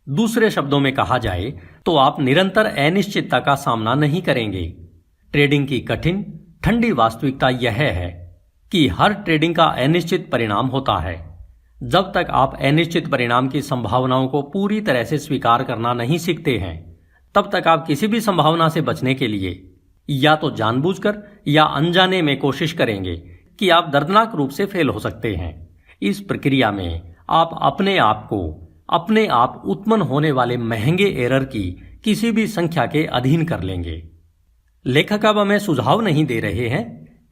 दूसरे शब्दों में कहा जाए तो आप निरंतर अनिश्चितता का सामना नहीं करेंगे। ट्रेडिंग की कठिन ठंडी वास्तविकता यह है कि हर ट्रेडिंग का अनिश्चित परिणाम होता है। जब तक आप अनिश्चित परिणाम की संभावनाओं को पूरी तरह से स्वीकार करना नहीं सीखते हैं, तब तक आप किसी भी संभावना से बचने के लिए या तो जानबूझकर या अनजाने में कोशिश करेंगे कि आप दर्दनाक रूप से फेल हो सकते हैं। इस प्रक्रिया में आप अपने आप उत्पन्न होने वाले महंगे एरर की किसी भी संख्या के अधीन कर लेंगे। लेखक अब हमें सुझाव नहीं दे रहे हैं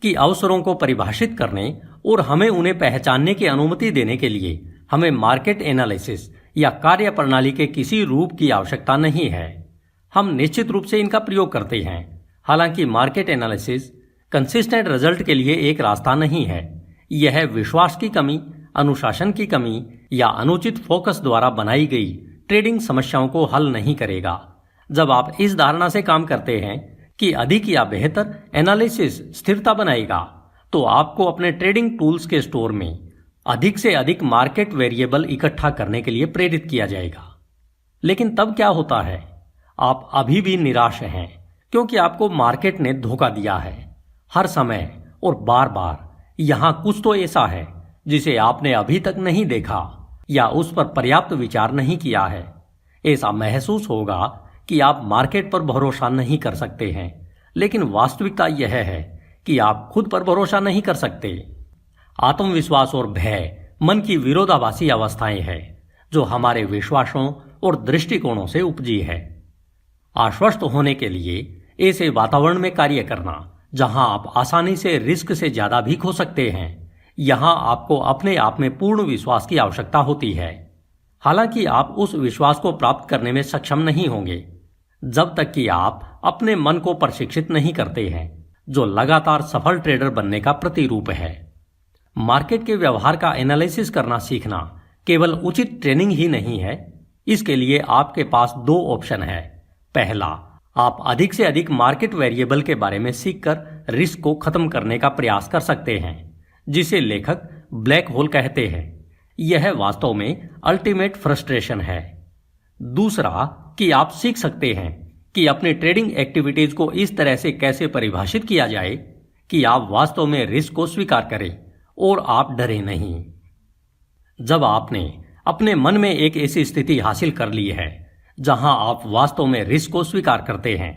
कि अवसरों को परिभाषित करने और हमें उन्हें पहचानने की अनुमति देने के लिए हमें मार्केट एनालिसिस या कार्यप्रणाली के किसी रूप की आवश्यकता नहीं है। हम निश्चित रूप से इनका प्रयोग करते हैं। हालांकि मार्केट एनालिसिस कंसिस्टेंट रिजल्ट के लिए एक रास्ता नहीं है। यह विश्वास की कमी, अनुशासन की कमी या अनुचित फोकस द्वारा बनाई गई ट्रेडिंग समस्याओं को हल नहीं करेगा। जब आप इस धारणा से काम करते हैं कि अधिक या बेहतर एनालिसिस स्थिरता बनाएगा, तो आपको अपने ट्रेडिंग टूल्स के स्टोर में अधिक से अधिक मार्केट वेरिएबल इकट्ठा करने के लिए प्रेरित किया जाएगा। लेकिन तब क्या होता है? आप अभी भी निराश हैं क्योंकि आपको मार्केट ने धोखा दिया है। हर समय और बार बार यहां कुछ तो ऐसा है जिसे आपने अभी तक नहीं देखा या उस पर पर्याप्त विचार नहीं किया है। ऐसा महसूस होगा कि आप मार्केट पर भरोसा नहीं कर सकते हैं, लेकिन वास्तविकता यह है कि आप खुद पर भरोसा नहीं कर सकते। आत्मविश्वास और भय मन की विरोधाभासी अवस्थाएं हैं जो हमारे विश्वासों और दृष्टिकोणों से उपजी है। आश्वस्त होने के लिए ऐसे वातावरण में कार्य करना जहां आप आसानी से रिस्क से ज्यादा भी खो सकते हैं, यहां आपको अपने आप में पूर्ण विश्वास की आवश्यकता होती है। हालांकि आप उस विश्वास को प्राप्त करने में सक्षम नहीं होंगे जब तक कि आप अपने मन को प्रशिक्षित नहीं करते हैं, जो लगातार सफल ट्रेडर बनने का प्रतिरूप है। मार्केट के व्यवहार का एनालिसिस करना सीखना केवल उचित ट्रेनिंग ही नहीं है, इसके लिए आपके पास दो ऑप्शन है। पहला, आप अधिक से अधिक मार्केट वेरिएबल के बारे में सीखकर रिस्क को खत्म करने का प्रयास कर सकते हैं, जिसे लेखक ब्लैक होल कहते हैं। यह वास्तव में अल्टीमेट फ्रस्ट्रेशन है। दूसरा कि आप सीख सकते हैं कि अपनी ट्रेडिंग एक्टिविटीज को इस तरह से कैसे परिभाषित किया जाए कि आप वास्तव में रिस्क को स्वीकार करें और आप डरे नहीं। जब आपने अपने मन में एक ऐसी स्थिति हासिल कर ली है जहां आप वास्तव में रिस्क को स्वीकार करते हैं,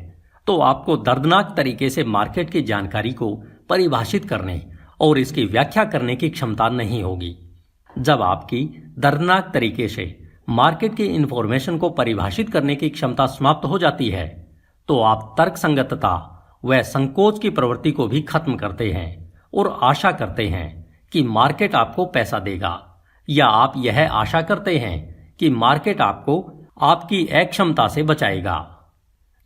तो आपको दर्दनाक तरीके से मार्केट की जानकारी को परिभाषित करने और इसकी व्याख्या करने की क्षमता नहीं होगी। जब आपकी दर्दनाक तरीके से मार्केट की इंफॉर्मेशन को परिभाषित करने की क्षमता समाप्त हो जाती है, तो आप तर्कसंगतता व संकोच की प्रवृत्ति को भी खत्म करते हैं और आशा करते हैं कि मार्केट आपको पैसा देगा, या आप यह आशा करते हैं कि मार्केट आपको आपकी अक्षमता से बचाएगा।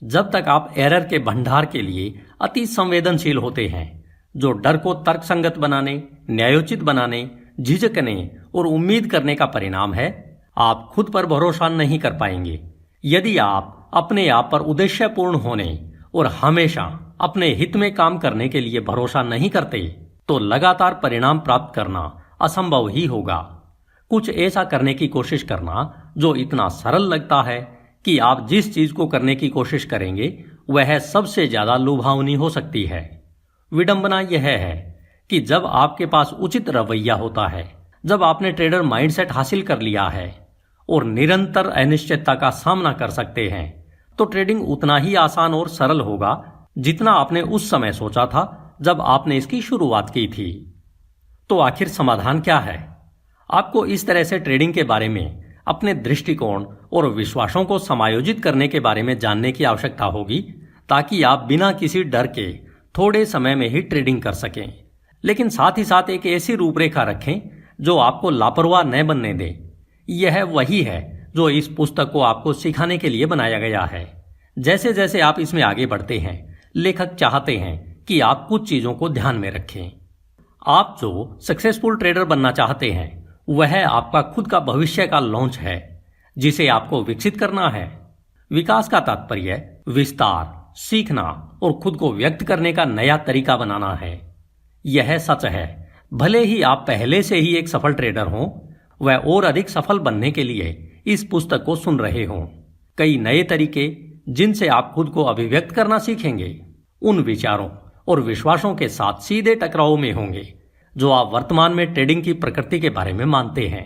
जब तक आप एरर के भंडार के लिए अति संवेदनशील होते हैं, जो डर को तर्कसंगत बनाने, न्यायोचित बनाने, झिझकने और उम्मीद करने का परिणाम है, आप खुद पर भरोसा नहीं कर पाएंगे। यदि आप अपने आप पर उद्देश्यपूर्ण होने और हमेशा अपने हित में काम करने के लिए भरोसा नहीं करते, तो लगातार परिणाम प्राप्त करना असंभव ही होगा। कुछ ऐसा करने की कोशिश करना जो इतना सरल लगता है कि आप जिस चीज को करने की कोशिश करेंगे वह सबसे ज्यादा लुभावनी हो सकती है। विडंबना यह है कि जब आपके पास उचित रवैया होता है, जब आपने ट्रेडर माइंडसेट हासिल कर लिया है और निरंतर अनिश्चितता का सामना कर सकते हैं, तो ट्रेडिंग उतना ही आसान और सरल होगा जितना आपने उस समय सोचा था जब आपने इसकी शुरुआत की थी। तो आखिर समाधान क्या है? आपको इस तरह से ट्रेडिंग के बारे में, अपने दृष्टिकोण और विश्वासों को समायोजित करने के बारे में जानने की आवश्यकता होगी, ताकि आप बिना किसी डर के थोड़े समय में ही ट्रेडिंग कर सकें, लेकिन साथ ही साथ एक ऐसी रूपरेखा रखें जो आपको लापरवाह न बनने दे। यह वही है जो इस पुस्तक को आपको सिखाने के लिए बनाया गया है। जैसे जैसे आप इसमें आगे बढ़ते हैं, लेखक चाहते हैं कि आप कुछ चीजों को ध्यान में रखें। आप जो सक्सेसफुल ट्रेडर बनना चाहते हैं, वह आपका खुद का भविष्य का लॉन्च है जिसे आपको विकसित करना है। विकास का तात्पर्य विस्तार, सीखना और खुद को व्यक्त करने का नया तरीका बनाना है। यह सच है, भले ही आप पहले से ही एक सफल ट्रेडर हों, वह और अधिक सफल बनने के लिए इस पुस्तक को सुन रहे हों। कई नए तरीके जिनसे आप खुद को अभिव्यक्त करना सीखेंगे, उन विचारों और विश्वासों के साथ सीधे टकराव में होंगे जो आप वर्तमान में ट्रेडिंग की प्रकृति के बारे में मानते हैं।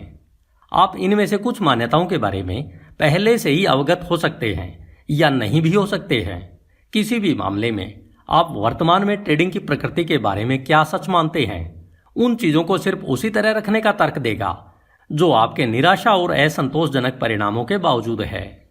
आप इनमें से कुछ मान्यताओं के बारे में पहले से ही अवगत हो सकते हैं या नहीं भी हो सकते हैं। किसी भी मामले में आप वर्तमान में ट्रेडिंग की प्रकृति के बारे में क्या सच मानते हैं, उन चीजों को सिर्फ उसी तरह रखने का तर्क देगा जो आपके निराशा और असंतोषजनक परिणामों के बावजूद है।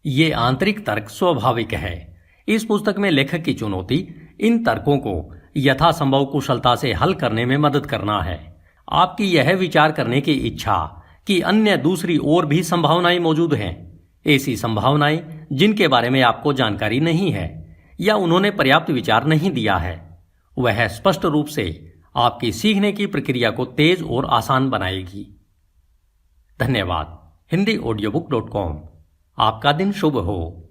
ये आंतरिक तर्क स्वाभाविक है। इस पुस्तक में लेखक की चुनौती इन तर्कों को यथासंभव कुशलता से हल करने में मदद करना है। आपकी यह विचार करने की इच्छा कि अन्य दूसरी और भी संभावनाएं मौजूद हैं, ऐसी संभावनाएं जिनके बारे में आपको जानकारी नहीं है या उन्होंने पर्याप्त विचार नहीं दिया है, वह स्पष्ट रूप से आपकी सीखने की प्रक्रिया को तेज और आसान बनाएगी। धन्यवाद। HindiAudiobook.com। आपका दिन शुभ हो।